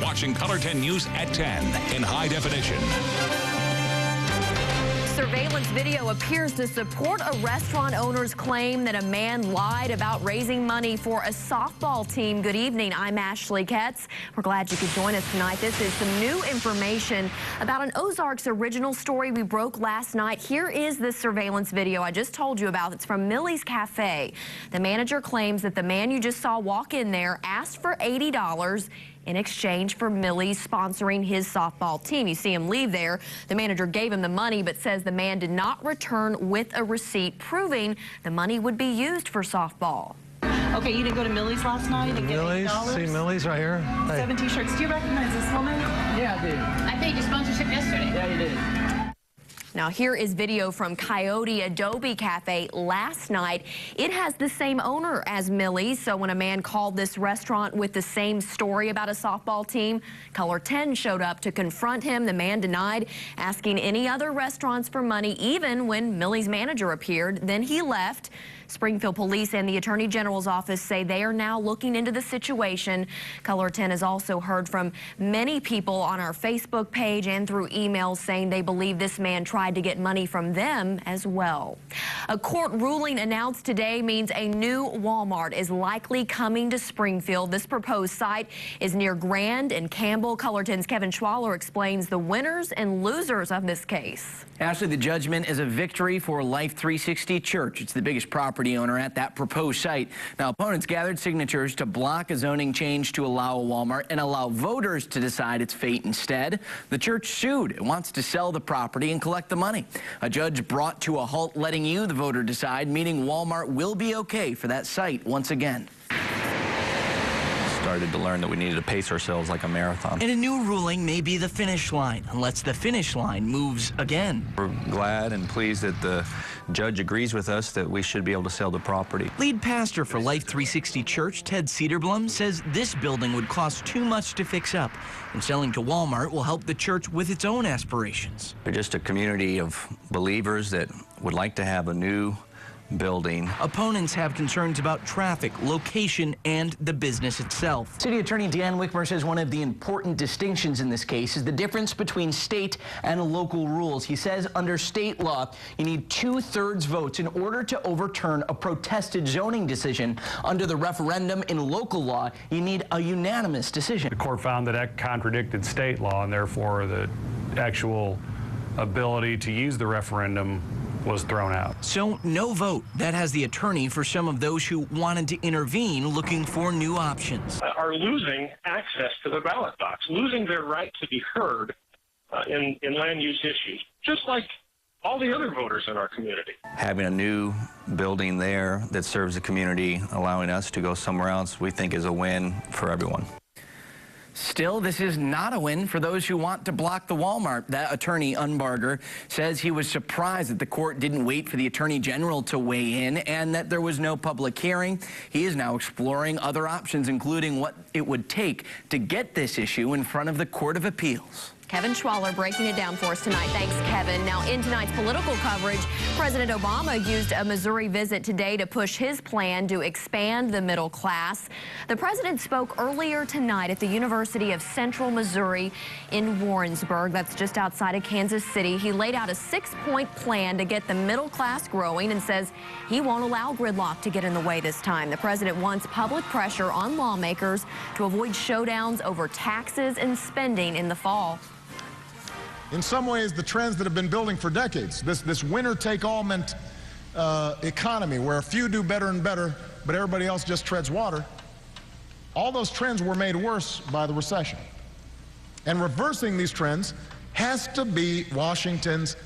You're watching Color 10 News at 10 in high definition. Surveillance video appears to support a restaurant owner's claim that a man lied about raising money for a softball team. Good evening. I'm Ashley Ketz. We're glad you could join us tonight. This is some new information about an Ozarks original story we broke last night. Here is the surveillance video I just told you about. It's from Millie's Cafe. The manager claims that the man you just saw walk in there asked for $80 in exchange for Millie's sponsoring his softball team. You see him leave there. The manager gave him the money, but says the man did not return with a receipt proving the money would be used for softball. Okay, you didn't go to Millie's last night and get $8? See Millie's right here. Hey. 7 t-shirts. Do you recognize this woman? Yeah, I do. I paid your sponsorship yesterday. Yeah, you did. Now, here is video from Coyote Adobe Cafe last night. It has the same owner as Millie's, so when a man called this restaurant with the same story about a softball team, Color 10 showed up to confront him. The man denied asking any other restaurants for money, even when Millie's manager appeared. Then he left. Springfield Police and the Attorney General's office say they are now looking into the situation. Color 10 has also heard from many people on our Facebook page and through emails saying they believe this man tried to get money from them as well. A court ruling announced today means a new Walmart is likely coming to Springfield. This proposed site is near Grand and Campbell. Color 10's Kevin Schwaller explains the winners and losers of this case. Ashley, the judgment is a victory for Life 360 Church. It's the biggest property owner at that proposed site. Now, opponents gathered signatures to block a zoning change to allow a Walmart and allow voters to decide its fate instead. The church sued. It wants to sell the property and collect the money. A judge brought to a halt, letting you, the voter, decide, meaning Walmart will be okay for that site once again. Started to learn that we needed to pace ourselves like a marathon. And a new ruling may be the finish line, unless the finish line moves again. We're glad and pleased that the judge agrees with us that we should be able to sell the property. Lead pastor for Life 360 Church, Ted Cedarblum, says this building would cost too much to fix up, and selling to Walmart will help the church with its own aspirations. We're just a community of believers that would like to have a new building. Opponents have concerns about traffic, location, and the business itself. City Attorney Dan Wickmer says one of the important distinctions in this case is the difference between state and local rules. He says under state law, you need 2/3 votes in order to overturn a protested zoning decision. Under the referendum in local law, you need a unanimous decision. The court found that that contradicted state law, and therefore the actual ability to use the referendum was thrown out. So no vote. That has the attorney for some of those who wanted to intervene, looking for new options. Are losing access to the ballot box, losing their right to be heard in land use issues, just like all the other voters in our community. Having a new building there that serves the community, allowing us to go somewhere else, we think is a win for everyone. Still, this is not a win for those who want to block the Walmart. That attorney, Unbarger, says he was surprised that the court didn't wait for the Attorney General to weigh in and that there was no public hearing. He is now exploring other options, including what it would take to get this issue in front of the Court of Appeals. Kevin Schwaller breaking it down for us tonight. Thanks, Kevin. Now, in tonight's political coverage, President Obama used a Missouri visit today to push his plan to expand the middle class. The president spoke earlier tonight at the University of Central Missouri in Warrensburg. That's just outside of Kansas City. He laid out a 6-point plan to get the middle class growing and says he won't allow gridlock to get in the way this time. The president wants public pressure on lawmakers to avoid showdowns over taxes and spending in the fall. In some ways, the trends that have been building for decades, this winner-take-all economy where a few do better and better, but everybody else just treads water, all those trends were made worse by the recession. And reversing these trends has to be Washington's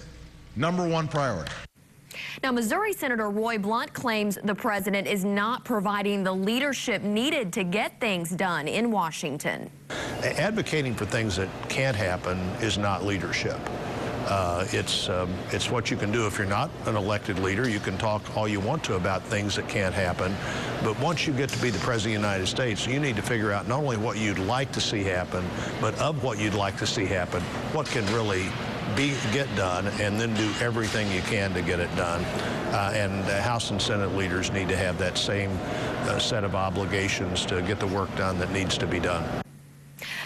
#1 priority. Now, Missouri Senator Roy Blunt claims the president is not providing the leadership needed to get things done in Washington. Advocating for things that can't happen is not leadership. It's what you can do if you're not an elected leader. You can talk all you want to about things that can't happen, but once you get to be the President of the United States, you need to figure out not only what you'd like to see happen, but of what you'd like to see happen, what can really get done, and then do everything you can to get it done. And House and Senate leaders need to have that same set of obligations to get the work done that needs to be done.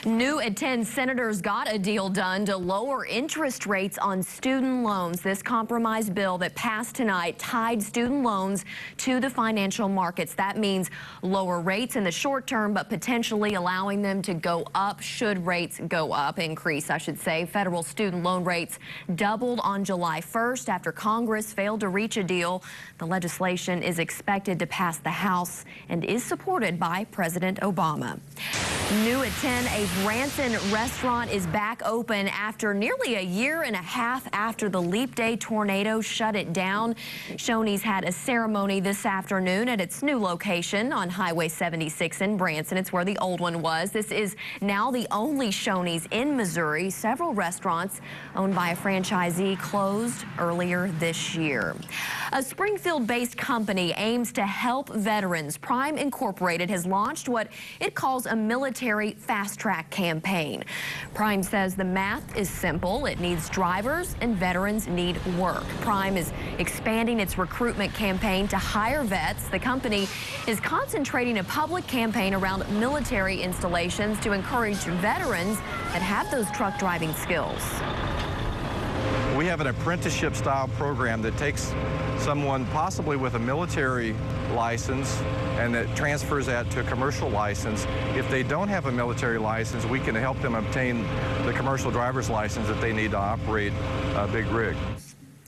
New at 10 senators got a deal done to lower interest rates on student loans. This compromise bill that passed tonight tied student loans to the financial markets. That means lower rates in the short term, but potentially allowing them to go up should rates go up, increase, I should say. Federal student loan rates doubled on July 1st after Congress failed to reach a deal. The legislation is expected to pass the House and is supported by President Obama. New at 10, a Branson restaurant is back open after nearly a year and a half after the Leap Day tornado shut it down. Shoney's had a ceremony this afternoon at its new location on Highway 76 in Branson. It's where the old one was. This is now the only Shoney's in Missouri. Several restaurants owned by a franchisee closed earlier this year. A Springfield-based company aims to help veterans. Prime Incorporated has launched what it calls a military fast-track campaign. Prime says the math is simple. It needs drivers and veterans need work. Prime is expanding its recruitment campaign to hire vets. The company is concentrating a public campaign around military installations to encourage veterans that have those truck driving skills. We have an apprenticeship style program that takes someone possibly with a military license and that transfers that to a commercial license. If they don't have a military license, we can help them obtain the commercial driver's license that they need to operate a big rig.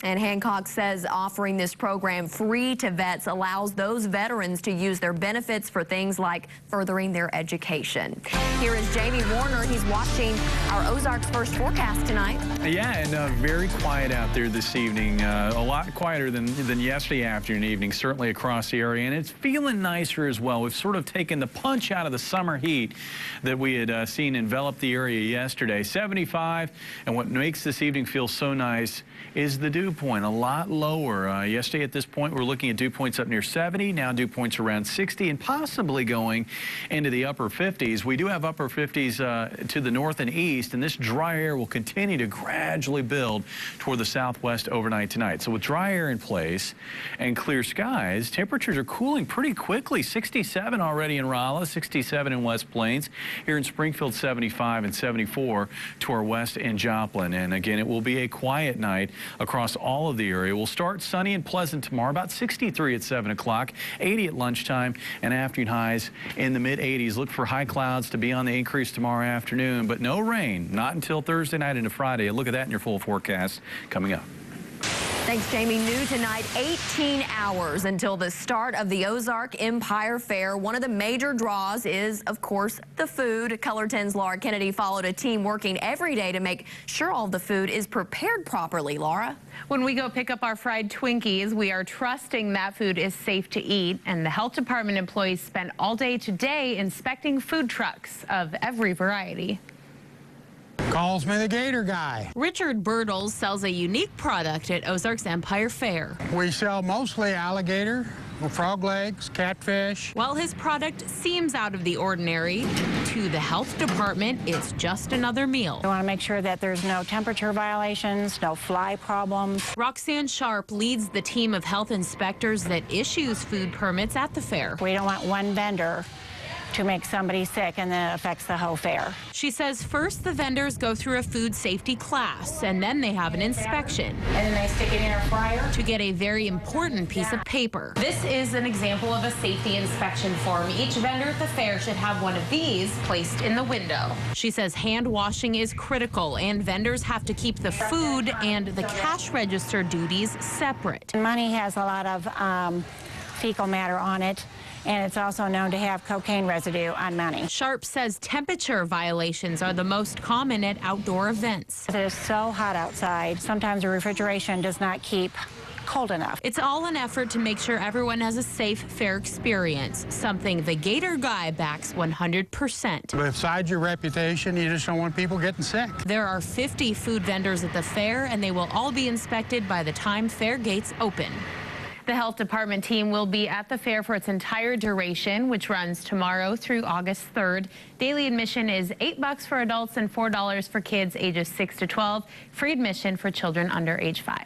And Hancock says offering this program free to vets allows those veterans to use their benefits for things like furthering their education. Here is Jamie Warner. He's watching our Ozarks First forecast tonight. Yeah, and very quiet out there this evening. A lot quieter than yesterday afternoon and evening, certainly across the area. And it's feeling nicer as well. We've sort of taken the punch out of the summer heat that we had seen envelop the area yesterday. 75, and what makes this evening feel so nice is the dew point, a lot lower. Yesterday at this point, we're looking at dew points up near 70, now dew points around 60, and possibly going into the upper 50s. We do have upper 50s to the north and east, and this dry air will continue to gradually build toward the southwest overnight tonight. So with dry air in place and clear skies, temperatures are cooling pretty quickly. 67 already in Rolla, 67 in West Plains. Here in Springfield, 75 and 74 to our west in Joplin. And again, it will be a quiet night across all of the area. We'll start sunny and pleasant tomorrow, about 63 at 7 o'clock, 80 at lunchtime, and afternoon highs in the mid-80s. Look for high clouds to be on the increase tomorrow afternoon, but no rain, not until Thursday night into Friday. Look at that in your full forecast coming up. Thanks, Jamie. New tonight, 18 hours until the start of the Ozark Empire Fair. One of the major draws is, of course, the food. Color 10's Laura Kennedy followed a team working every day to make sure all the food is prepared properly. Laura? When we go pick up our fried Twinkies, we are trusting that food is safe to eat. And the health department employees spent all day today inspecting food trucks of every variety. Calls me the Gator Guy. Richard Birtles sells a unique product at Ozark's Empire Fair. We sell mostly alligator, frog legs, catfish. While his product seems out of the ordinary, to the health department, it's just another meal. We want to make sure that there's no temperature violations, no fly problems. Roxanne Sharp leads the team of health inspectors that issues food permits at the fair. We don't want one vendor to make somebody sick and then it affects the whole fair. She says first the vendors go through a food safety class and then they have an inspection. And then they stick it in our fryer to get a very important piece of paper. This is an example of a safety inspection form. Each vendor at the fair should have one of these placed in the window. She says hand washing is critical and vendors have to keep the food and the cash register duties separate. Money has a lot of fecal matter on it, and it's also known to have cocaine residue on money. Sharp says temperature violations are the most common at outdoor events. It is so hot outside. Sometimes the refrigeration does not keep cold enough. It's all an effort to make sure everyone has a safe fair experience, something the Gator Guy backs 100%. Besides your reputation, you just don't want people getting sick. There are 50 food vendors at the fair, and they will all be inspected by the time fair gates open. The health department team will be at the fair for its entire duration, which runs tomorrow through August 3rd. Daily admission is $8 for adults and $4 for kids ages 6 to 12. Free admission for children under age 5.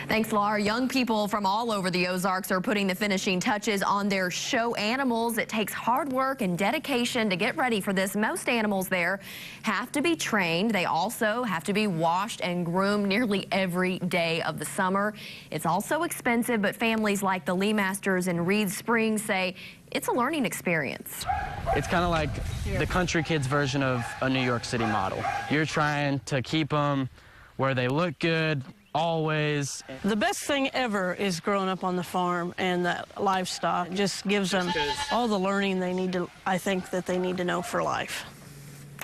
Thanks, Laura. Young people from all over the Ozarks are putting the finishing touches on their show animals. It takes hard work and dedication to get ready for this. Most animals there have to be trained. They also have to be washed and groomed nearly every day of the summer. It's also expensive, but families like the Lee Masters in Reed Springs say it's a learning experience. It's kind of like the country kids version of a New York City model. You're trying to keep them where they look good, always. The best thing ever is growing up on the farm and that livestock. It just gives them all the learning they need to, I think, that they need to know for life.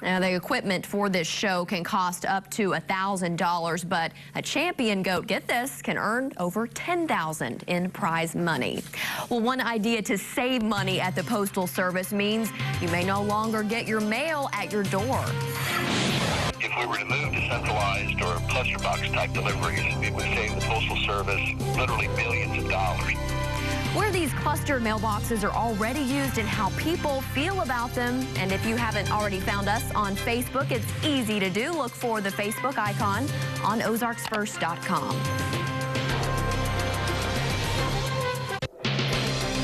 Now, the equipment for this show can cost up to $1,000, but a champion goat, get this, can earn over $10,000 in prize money. Well, one idea to save money at the Postal Service means you may no longer get your mail at your door. If we were to move to centralized or cluster box type deliveries, it would save the Postal Service literally millions of dollars. Where these clustered mailboxes are already used and how people feel about them. And if you haven't already found us on Facebook, it's easy to do. Look for the Facebook icon on ozarksfirst.com.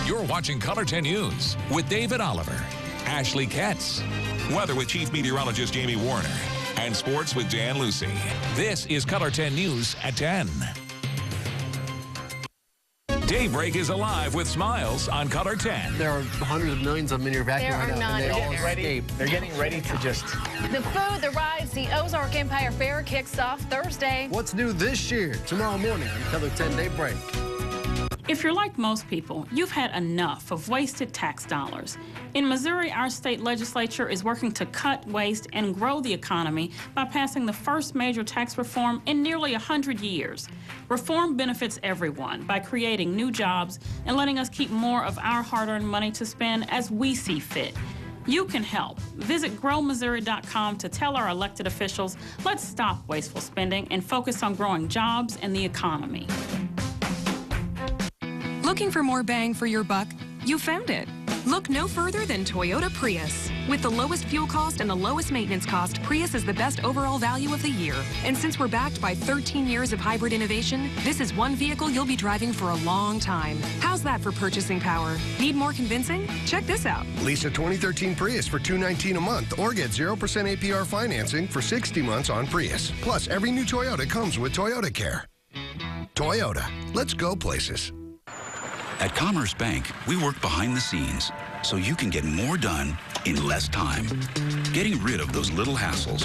You're watching Color 10 News with David Oliver, Ashley Katz, weather with Chief Meteorologist Jamie Warner, and sports with Dan Lucy. This is Color 10 News at 10. Daybreak is alive with smiles on Color 10. There are hundreds of millions of them in your vacuum right now. And they all escape. They're getting ready to just... The food, the rides, the Ozark Empire Fair kicks off Thursday. What's new this year? Tomorrow morning on Color 10 Daybreak. If you're like most people, you've had enough of wasted tax dollars. In Missouri, our state legislature is working to cut waste and grow the economy by passing the first major tax reform in nearly 100 years. Reform benefits everyone by creating new jobs and letting us keep more of our hard-earned money to spend as we see fit. You can help. Visit growmissouri.com to tell our elected officials, let's stop wasteful spending and focus on growing jobs and the economy. Looking for more bang for your buck? You found it. Look no further than Toyota Prius. With the lowest fuel cost and the lowest maintenance cost, Prius is the best overall value of the year. And since we're backed by 13 years of hybrid innovation, this is one vehicle you'll be driving for a long time. How's that for purchasing power? Need more convincing? Check this out. Lease a 2013 Prius for $219 a month or get 0% APR financing for 60 months on Prius. Plus, every new Toyota comes with Toyota Care. Toyota. Let's go places. At Commerce Bank, we work behind the scenes so you can get more done in less time. Getting rid of those little hassles.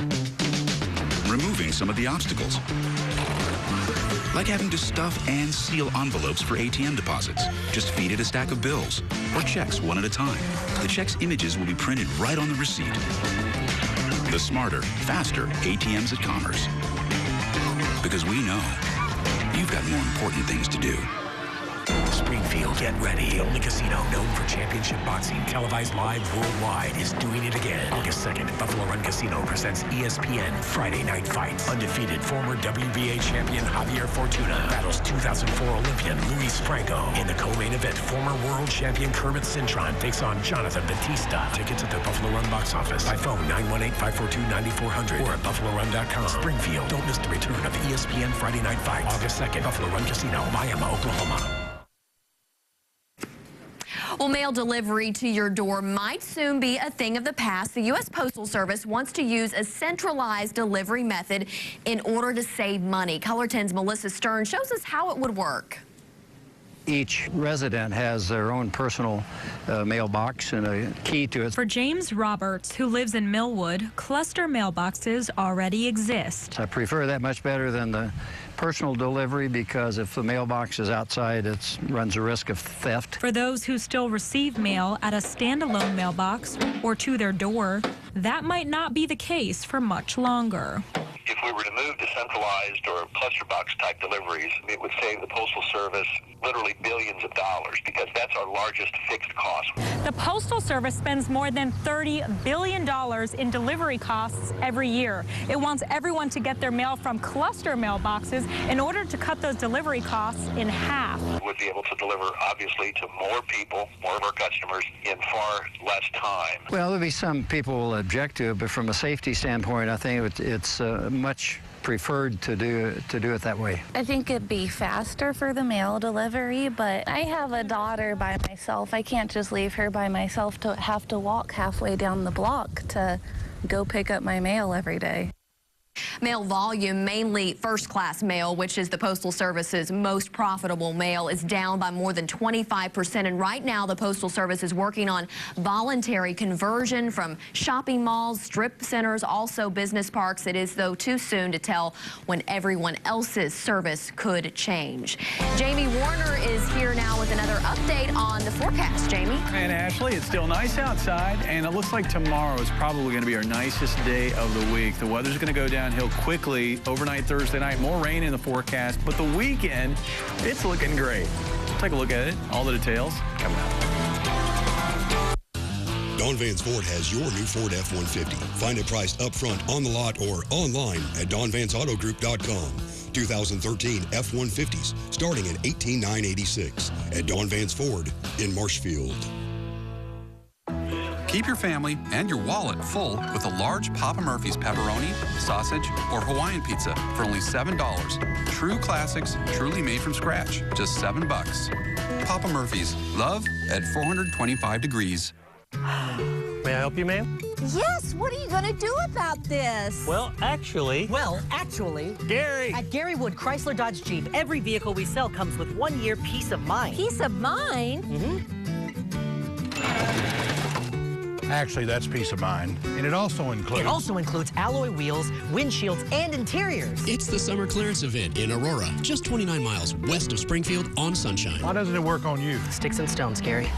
Removing some of the obstacles. Like having to stuff and seal envelopes for ATM deposits. Just feed it a stack of bills or checks one at a time. The check's images will be printed right on the receipt. The smarter, faster ATMs at Commerce. Because we know you've got more important things to do. Springfield, get ready. The only casino known for championship boxing, televised live worldwide, is doing it again. August 2nd, Buffalo Run Casino presents ESPN Friday Night Fights. Undefeated former WBA champion Javier Fortuna battles 2004 Olympian Luis Franco. In the co-main event, former world champion Kermit Cintron takes on Jonathan Batista. Tickets at the Buffalo Run box office by phone 918-542-9400 or at BuffaloRun.com. Springfield, don't miss the return of ESPN Friday Night Fights. August 2nd, Buffalo Run Casino, Miami, Oklahoma. Well, mail delivery to your door might soon be a thing of the past. The U.S. Postal Service wants to use a centralized delivery method in order to save money. Color 10's Melissa Stern shows us how it would work. Each resident has their own personal mailbox and a key to it. For James Roberts, who lives in Millwood, cluster mailboxes already exist. I prefer that much better than the personal delivery because if the mailbox is outside, it runs a risk of theft. For those who still receive mail at a standalone mailbox or to their door, that might not be the case for much longer. If we were to move to centralized or cluster box type deliveries, it would save the Postal Service literally billions of dollars because that's our largest fixed cost. The Postal Service spends more than $30 billion in delivery costs every year. It wants everyone to get their mail from cluster mailboxes in order to cut those delivery costs in half. We would be able to deliver, obviously, to more people, more of our customers, in far less time. Well, there'll be some people will object to it, but from a safety standpoint, I think it's much preferred to do it that way? I think it'd be faster for the mail delivery, but I have a daughter by myself. I can't just leave her by myself to have to walk halfway down the block to go pick up my mail every day. Mail volume, mainly first-class mail, which is the Postal Service's most profitable mail, is down by more than 25%. And right now, the Postal Service is working on voluntary conversion from shopping malls, strip centers, also business parks. It is, though, too soon to tell when everyone else's service could change. Jamie Warner is here now with another update on the forecast. Jamie? And Ashley, it's still nice outside, and it looks like tomorrow is probably going to be our nicest day of the week. The weather's going to go downhill quickly overnight Thursday night. More rain in the forecast, but the weekend, it's looking great. Take a look at it. All the details coming up. Don Vance Ford has your new Ford F-150. Find it priced up front on the lot or online at DonVanceAutoGroup.com. 2013 F-150s starting at $18,986 at Don Vance Ford in Marshfield. Keep your family and your wallet full with a large Papa Murphy's pepperoni, sausage, or Hawaiian pizza for only $7. True classics, truly made from scratch. Just $7. Papa Murphy's. Love at 425 degrees. May I help you, ma'am? Yes, what are you going to do about this? Well, actually... Gary! At Gary Wood Chrysler Dodge Jeep, every vehicle we sell comes with 1-year peace of mind. Peace of mind? Mm-hmm. Actually, that's peace of mind. And it also includes... alloy wheels, windshields, and interiors. It's the summer clearance event in Aurora, just 29 miles west of Springfield on Sunshine. Why doesn't it work on you? Sticks and stones, Gary.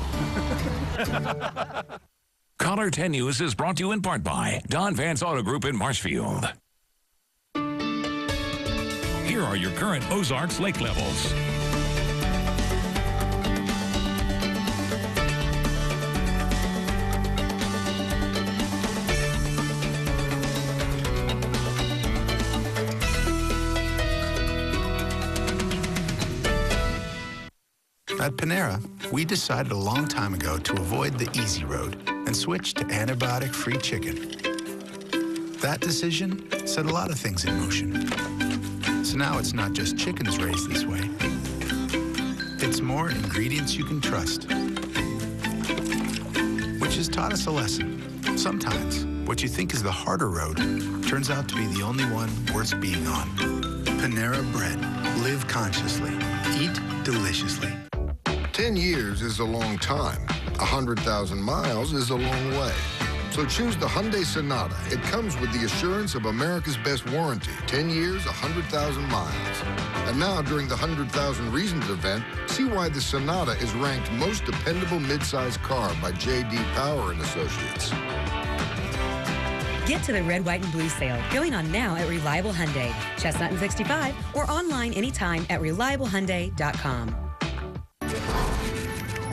Caller 10 News is brought to you in part by Don Vance Auto Group in Marshfield. Here are your current Ozarks lake levels. At Panera, we decided a long time ago to avoid the easy road and switch to antibiotic-free chicken. That decision set a lot of things in motion. So now it's not just chickens raised this way. It's more ingredients you can trust. Which has taught us a lesson. Sometimes, what you think is the harder road turns out to be the only one worth being on. Panera Bread. Live consciously. Eat deliciously. 10 years is a long time. 100,000 miles is a long way. So choose the Hyundai Sonata. It comes with the assurance of America's best warranty. 10 years, 100,000 miles. And now, during the 100,000 Reasons event, see why the Sonata is ranked most dependable midsize car by J.D. Power and Associates. Get to the red, white, and blue sale going on now at Reliable Hyundai, Chestnut and 65, or online anytime at ReliableHyundai.com.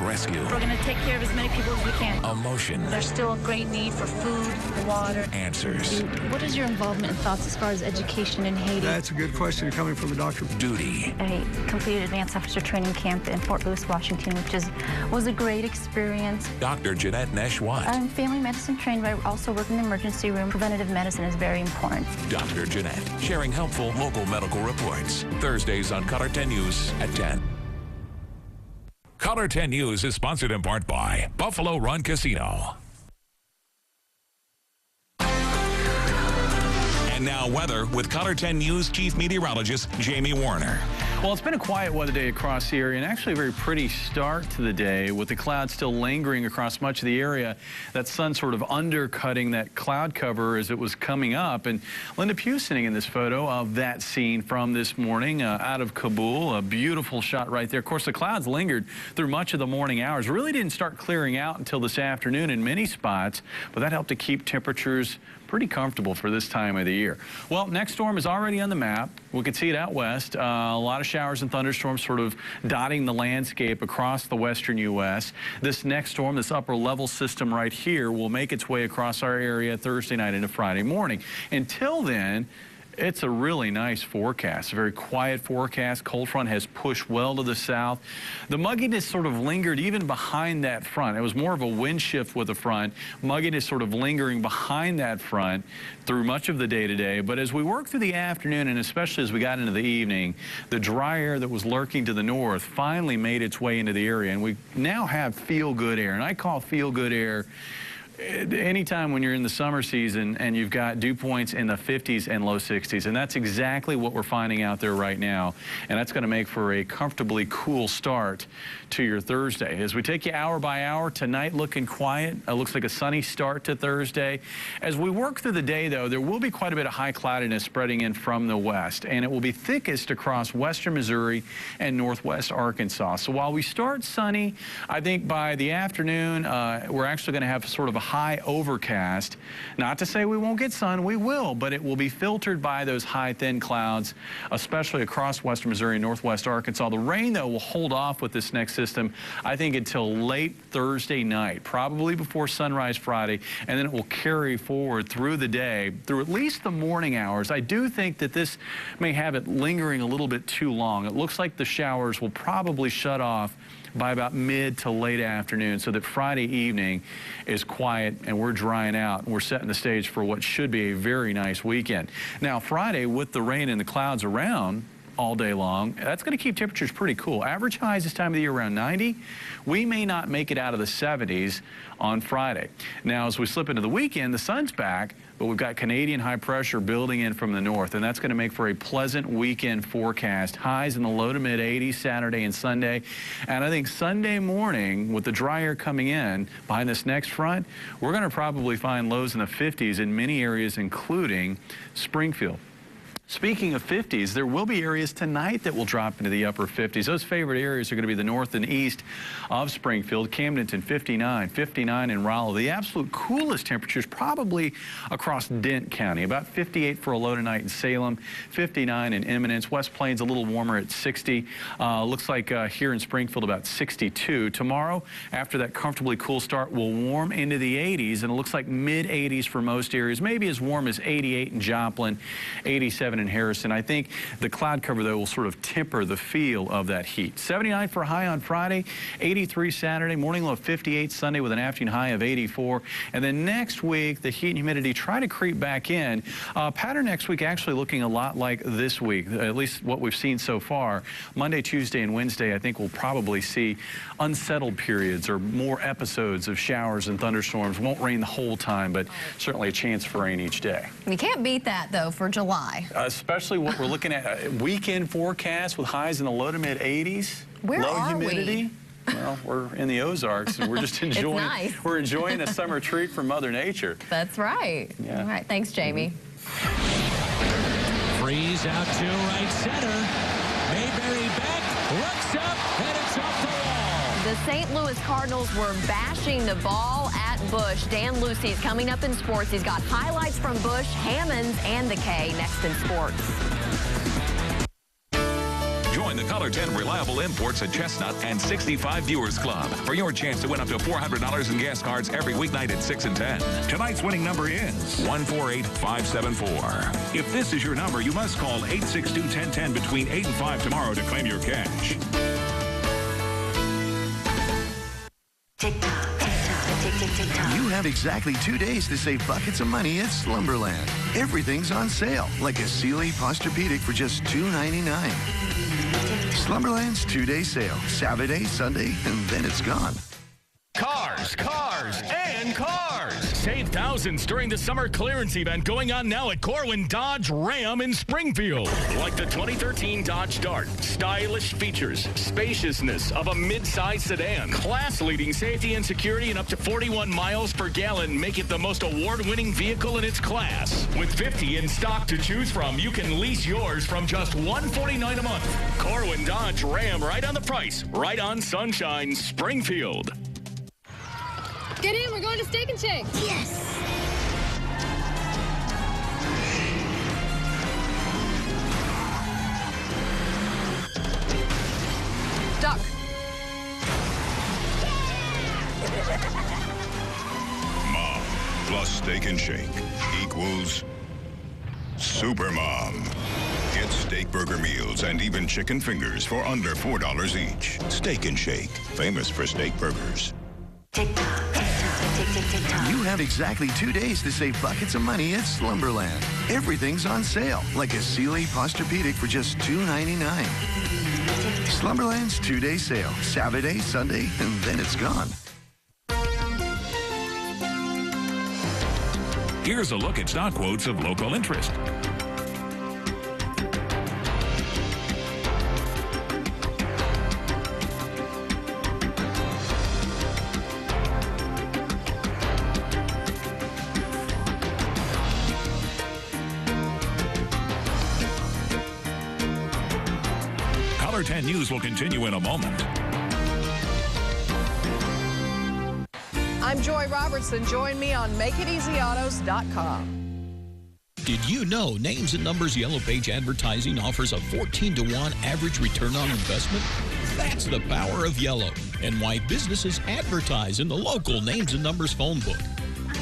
Rescue. We're going to take care of as many people as we can. Emotion. There's still a great need for food, water. Answers. What is your involvement and thoughts as far as education in Haiti? That's a good question coming from a doctor. Duty. I completed advanced officer training camp in Fort Lewis, Washington, which was a great experience. Dr. Jeanette Nesh-Watt. I'm family medicine trained, but I also work in the emergency room. Preventative medicine is very important. Dr. Jeanette, sharing helpful local medical reports. Thursdays on Color 10 News at 10. Color 10 News is sponsored in part by Buffalo Run Casino. And now weather with Color 10 News Chief Meteorologist Jamie Warner. Well, it's been a quiet weather day across the area and actually a very pretty start to the day with the clouds still lingering across much of the area. That sun sort of undercutting that cloud cover as it was coming up. And Linda Pugh sitting in this photo of that scene from this morning out of Kabul. A beautiful shot right there. Of course, the clouds lingered through much of the morning hours. Really didn't start clearing out until this afternoon in many spots, but that helped to keep temperatures pretty comfortable for this time of the year. Well, next storm is already on the map. We can see it out west. A lot of showers and thunderstorms sort of dotting the landscape across the western U.S. This next storm, this upper level system right here, will make its way across our area Thursday night into Friday morning. Until then, It's a really nice forecast, a very quiet forecast. Cold front has pushed well to the south. The mugginess sort of lingered even behind that front. It was more of a wind shift with the front. Mugginess sort of lingering behind that front through much of the day today. But as we work through the afternoon, and especially as we got into the evening, the dry air that was lurking to the north finally made its way into the area. And we now have feel-good air. And I call feel-good air anytime when you're in the summer season and you've got dew points in the 50s and low 60s. And that's exactly what we're finding out there right now. And that's going to make for a comfortably cool start to your Thursday. As we take you hour by hour, tonight looking quiet. It looks like a sunny start to Thursday. As we work through the day, though, there will be quite a bit of high cloudiness spreading in from the west. And it will be thickest across western Missouri and northwest Arkansas. So while we start sunny, I think by the afternoon, we're actually going to have sort of a high overcast. Not to say we won't get sun, we will, but it will be filtered by those high thin clouds, especially across western Missouri and northwest Arkansas. The rain, though, will hold off with this next system, I think, until late Thursday night, probably before sunrise Friday, and then it will carry forward through the day, through at least the morning hours. I do think that this may have it lingering a little bit too long. It looks like the showers will probably shut off by about mid to late afternoon, so that Friday evening is quiet and we're drying out and we're setting the stage for what should be a very nice weekend. Now, Friday, with the rain and the clouds around all day long, that's going to keep temperatures pretty cool. Average highs this time of the year around 90. We may not make it out of the 70s on Friday. Now, as we slip into the weekend, the sun's back, but we've got Canadian high pressure building in from the north, and that's going to make for a pleasant weekend forecast. Highs in the low to mid 80s Saturday and Sunday. And I think Sunday morning, with the dry air coming in behind this next front, we're going to probably find lows in the 50s in many areas, including Springfield. Speaking of 50s, there will be areas tonight that will drop into the upper 50s. Those favorite areas are going to be the north and east of Springfield. Camdenton 59, 59 in Raleigh. The absolute coolest temperatures probably across Dent County. About 58 for a low tonight in Salem, 59 in Eminence. West Plains a little warmer at 60. Looks like here in Springfield about 62. Tomorrow, after that comfortably cool start, will warm into the 80s, and it looks like mid 80s for most areas. Maybe as warm as 88 in Joplin, 87 in Harrison. I think the cloud cover, though, will sort of temper the feel of that heat. 79 for a high on Friday, 83 Saturday, morning low of 58 Sunday with an afternoon high of 84. And then next week, the heat and humidity try to creep back in. Pattern next week actually looking a lot like this week, at least what we've seen so far. Monday, Tuesday, and Wednesday, I think we'll probably see unsettled periods or more episodes of showers and thunderstorms. Won't rain the whole time, but certainly a chance for rain each day. You can't beat that, though, for July. Especially what we're looking at, weekend forecast with highs in the low to mid 80s. Where low are humidity. Well, we're in the Ozarks, and we're just enjoying. It's nice. We're enjoying a summer treat from Mother Nature. That's right. Yeah. All right. Thanks, Jamie. Freeze out to right center. Mayberry back, looks up, and it's off the wall. The St. Louis Cardinals were bashing the ball at Busch. Dan Lucey's coming up in sports. He's got highlights from Busch, Hammonds, and the K next in sports. Join the Color 10 Reliable Imports at Chestnut and 65 Viewers Club for your chance to win up to $400 in gas cards every weeknight at 6 and 10. Tonight's winning number is 148574. If this is your number, you must call 862-1010 between 8 and 5 tomorrow to claim your cash. You have exactly 2 days to save buckets of money at Slumberland. Everything's on sale, like a Sealy Posturepedic for just $2.99. Slumberland's 2-day sale, Saturday, Sunday, and then it's gone. Cars, cars, and cars. Save thousands during the summer clearance event going on now at Corwin Dodge Ram in Springfield. Like the 2013 Dodge Dart. Stylish features, spaciousness of a mid-size sedan, class-leading safety and security, and up to 41 miles per gallon make it the most award-winning vehicle in its class. With 50 in stock to choose from, you can lease yours from just $149 a month. Corwin Dodge Ram, right on the price, right on Sunshine, Springfield. Get in, we're going to Steak and Shake. Yes. Duck. Mom plus Steak and Shake equals Supermom. Get steak burger meals and even chicken fingers for under $4 each. Steak and Shake, famous for steak burgers. You have exactly 2 days to save buckets of money at Slumberland. Everything's on sale, like a Sealy Posturepedic for just $2.99. Slumberland's 2-day sale, Saturday, Sunday, and then it's gone. Here's a look at stock quotes of local interest. Color 10 News will continue in a moment. I'm Joy Robertson. Join me on MakeItEasyAutos.com. Did you know Names and Numbers Yellow Page Advertising offers a 14-to-1 average return on investment? That's the power of Yellow and why businesses advertise in the local Names and Numbers phone book.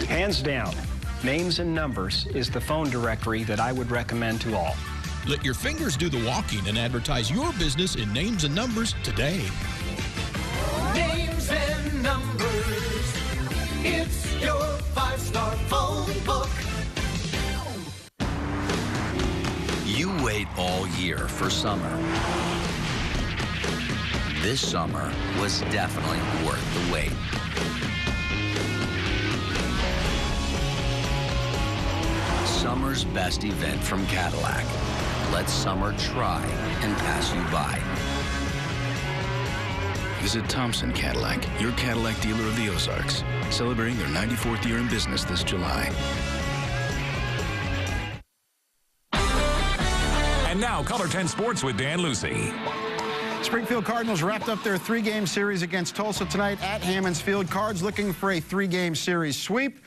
Hands down, Names and Numbers is the phone directory that I would recommend to all. Let your fingers do the walking and advertise your business in Names and Numbers today. Names and Numbers. It's your 5-star phone book. You wait all year for summer. This summer was definitely worth the wait. Summer's best event from Cadillac. Let summer try and pass you by. Visit Thompson Cadillac, your Cadillac dealer of the Ozarks, celebrating their 94th year in business this July. And now, Color 10 Sports with Dan Lucy. Springfield Cardinals wrapped up their 3-game series against Tulsa tonight at Hammonds Field. Cards looking for a 3-game series sweep.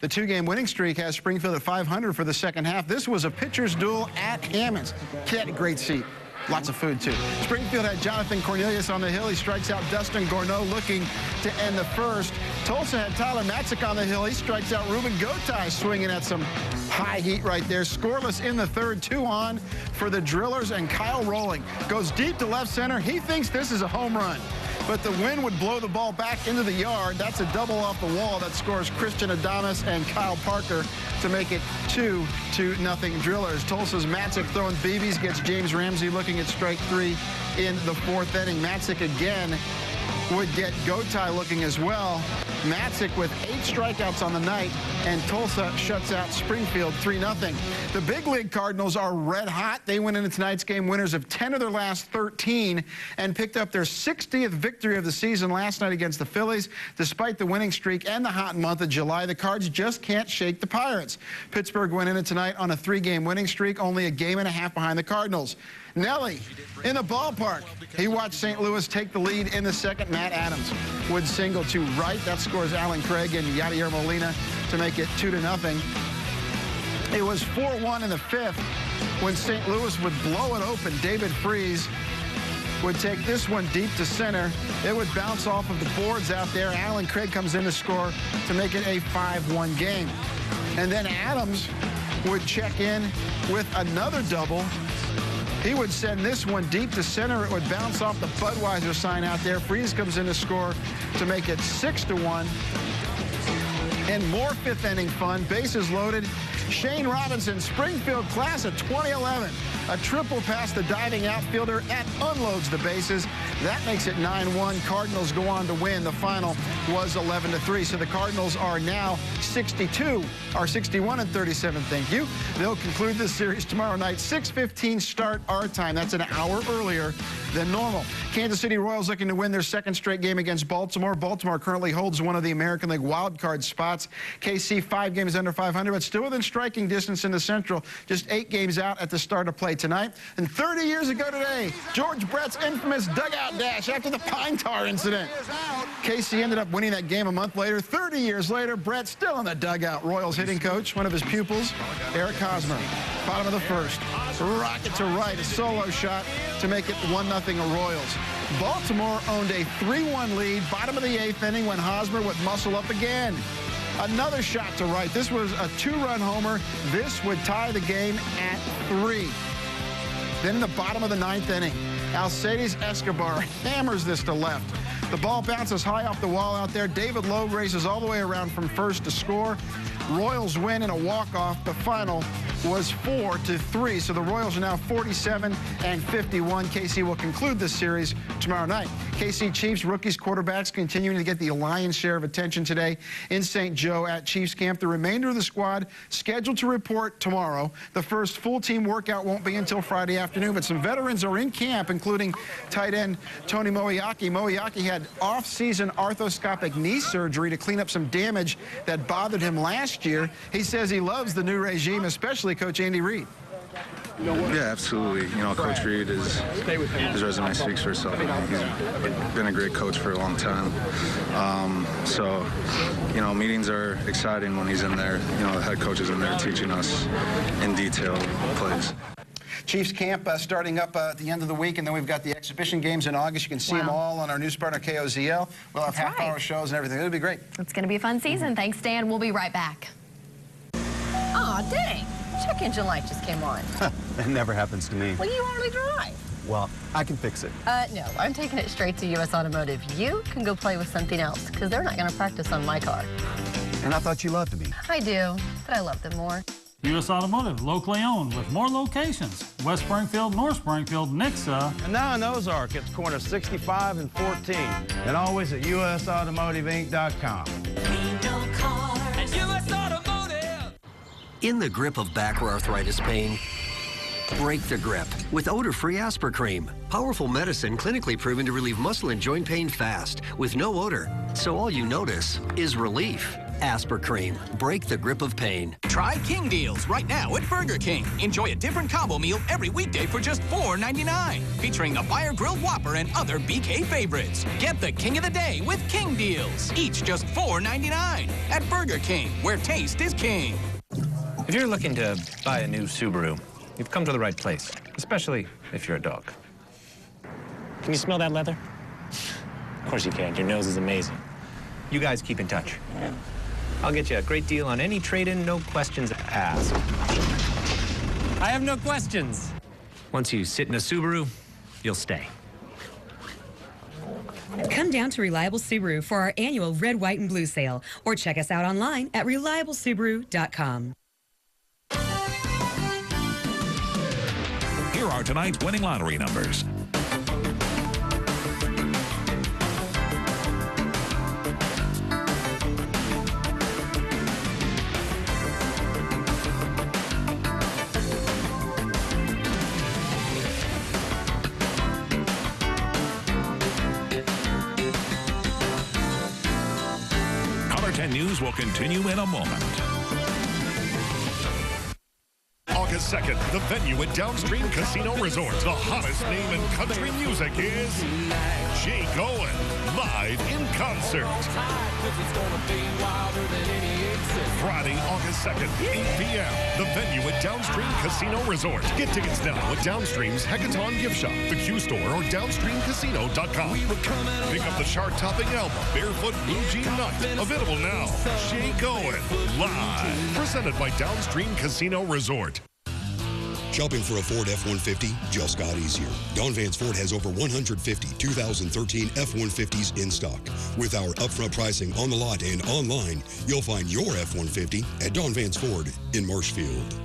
The 2-game winning streak has Springfield at 500 for the second half. This was a pitcher's duel at Hammonds. Had a great seat. Lots of food, too. Springfield had Jonathan Cornelius on the hill. He strikes out Dustin Gourneau looking to end the first. Tulsa had Tyler Matzik on the hill. He strikes out Ruben Gotay, swinging at some high heat right there. Scoreless in the third, 2 on for the Drillers, and Kyle Rowling goes deep to left center. He thinks this is a home run, but the wind would blow the ball back into the yard. That's a double off the wall that scores Christian Adames and Kyle Parker to make it 2-0 Drillers. Tulsa's Matzik throwing BBs, gets James Ramsey looking at strike 3 in the 4th inning. Matzik again would get Gotay looking as well. Matzik with 8 strikeouts on the night, and Tulsa shuts out Springfield 3-0. The big league Cardinals are red hot. They went into tonight's game winners of 10 of their last 13 and picked up their 60th victory of the season last night against the Phillies. Despite the winning streak and the hot month of July, the Cards just can't shake the Pirates. Pittsburgh went into tonight on a 3-game winning streak, only a game and a half behind the Cardinals. Nelly in the ballpark. He watched St. Louis take the lead in the second. Matt Adams would single to right. That scores Alan Craig and Yadier Molina to make it 2-0. It was 4-1 in the 5th when St. Louis would blow it open. David Freese would take this one deep to center. It would bounce off of the boards out there. Alan Craig comes in to score to make it a 5-1 game. And then Adams would check in with another double. He would send this one deep to center. It would bounce off the Budweiser sign out there. Freese comes in to score to make it 6-1. And more 5th inning fun. Bases loaded. Shane Robinson, Springfield class of 2011. A triple past the diving outfielder that unloads the bases. That makes it 9-1. Cardinals go on to win. The final was 11-3. So the Cardinals are now 61-37. Thank you. They'll conclude this series tomorrow night, 6:15 start our time. That's an hour earlier than normal. Kansas City Royals looking to win their 2nd straight game against Baltimore. Baltimore currently holds one of the American League wild card spots. KC 5 games under 500, but still within striking distance in the Central. Just 8 games out at the start of play tonight. And 30 years ago today, George Brett's infamous dugout dash after the pine tar incident. KC ended up winning that game a month later. 30 years later, Brett still in the dugout. Royals hitting coach, one of his pupils, Eric Hosmer. Bottom of the 1st. Rocket to right, a solo shot to make it 1-0 Royals. Baltimore owned a 3-1 lead, bottom of the 8th inning when Hosmer would muscle up again. Another shot to right. This was a 2-run homer. This would tie the game at 3. Then in the bottom of the 9th inning, Alcides Escobar hammers this to left. The ball bounces high off the wall out there. David Lowe races all the way around from first to score. Royals win in a walk-off. The final was 4-3. So the Royals are now 47-51. KC will conclude this series tomorrow night. KC Chiefs rookies quarterbacks continuing to get the lion's share of attention today in St. Joe at Chiefs camp. The remainder of the squad scheduled to report tomorrow. The first full team workout won't be until Friday afternoon, but some veterans are in camp, including tight end Tony Moeaki. Moeaki had off-season arthroscopic knee surgery to clean up some damage that bothered him last year. He says he loves the new regime, especially Coach Andy Reid. Yeah, absolutely. You know, Coach Reid, his resume speaks for itself. He's been a great coach for a long time. So, you know, meetings are exciting when he's in there. You know, the head coach is in there teaching us in detail plays. Chiefs camp starting up at the end of the week, and then we've got the exhibition games in August. You can see them all on our news partner, KOZL. We'll have half-hour shows and everything. It'll be great. It's going to be a fun season. Thanks, Dan. We'll be right back. Aw, dang. Check engine light just came on. That never happens to me. Well, you hardly drive. Well, I can fix it. No, I'm taking it straight to U.S. Automotive. You can go play with something else, because they're not going to practice on my car. And I thought you loved me. I do, but I love them more. U.S. Automotive, locally owned, with more locations. West Springfield, North Springfield, Nixa. And now in Ozark, it's corner 65 and 14. And always at usautomotiveinc.com. In the grip of back or arthritis pain, break the grip with odor-free Aspercream. Powerful medicine clinically proven to relieve muscle and joint pain fast with no odor. So all you notice is relief. Aspercream. Break the grip of pain. Try King Deals right now at Burger King. Enjoy a different combo meal every weekday for just $4.99. Featuring a Fire Grilled Whopper and other BK favorites. Get the King of the Day with King Deals. Each just $4.99 at Burger King, where taste is king. If you're looking to buy a new Subaru, you've come to the right place, especially if you're a dog. Can you smell that leather? Of course you can. Your nose is amazing. You guys keep in touch. Yeah. I'll get you a great deal on any trade-in, no questions asked. I have no questions. Once you sit in a Subaru, you'll stay. Come down to Reliable Subaru for our annual Red, White, and Blue sale, or check us out online at reliablesubaru.com. Here are tonight's winning lottery numbers. Color 10 News will continue in a moment. August 2nd, the venue at Downstream Casino Resort. The hottest name in country music is Jake Owen, live in concert. Friday, August 2nd, 8 p.m. The venue at Downstream Casino Resort. Get tickets now at Downstream's Hackathon Gift Shop, the Q Store, or downstroomcasino.com. Pick up the chart-topping album, Barefoot Blue Jean Night. Available now. Jake Owen, live. Presented by Downstream Casino Resort. Shopping for a Ford F-150 just got easier. Don Vance Ford has over 150 2013 F-150s in stock. With our upfront pricing on the lot and online, you'll find your F-150 at Don Vance Ford in Marshfield.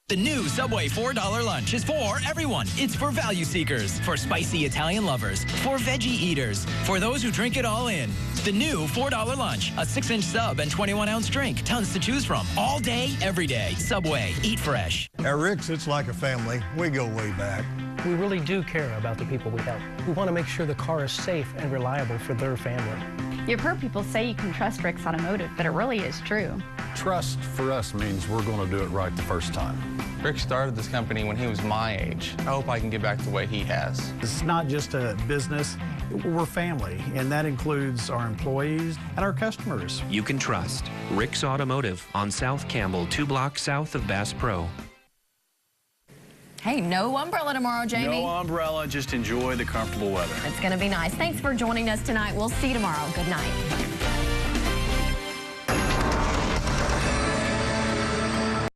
The new Subway $4 lunch is for everyone. It's for value seekers, for spicy Italian lovers, for veggie eaters, for those who drink it all in. The new $4 lunch, a 6-inch sub and 21-ounce drink. Tons to choose from. All day, every day. Subway. Eat fresh. At Rick's, it's like a family. We go way back. We really do care about the people we help. We want to make sure the car is safe and reliable for their family. You've heard people say you can trust Rick's Automotive, but it really is true. Trust for us means we're going to do it right the first time. Rick started this company when he was my age. I hope I can get back the way he has. It's not just a business, we're family, and that includes our employees and our customers. You can trust Rick's Automotive on South Campbell, 2 blocks south of Bass Pro. Hey, no umbrella tomorrow, Jamie. No umbrella, just enjoy the comfortable weather. It's going to be nice. Thanks for joining us tonight. We'll see you tomorrow. Good night.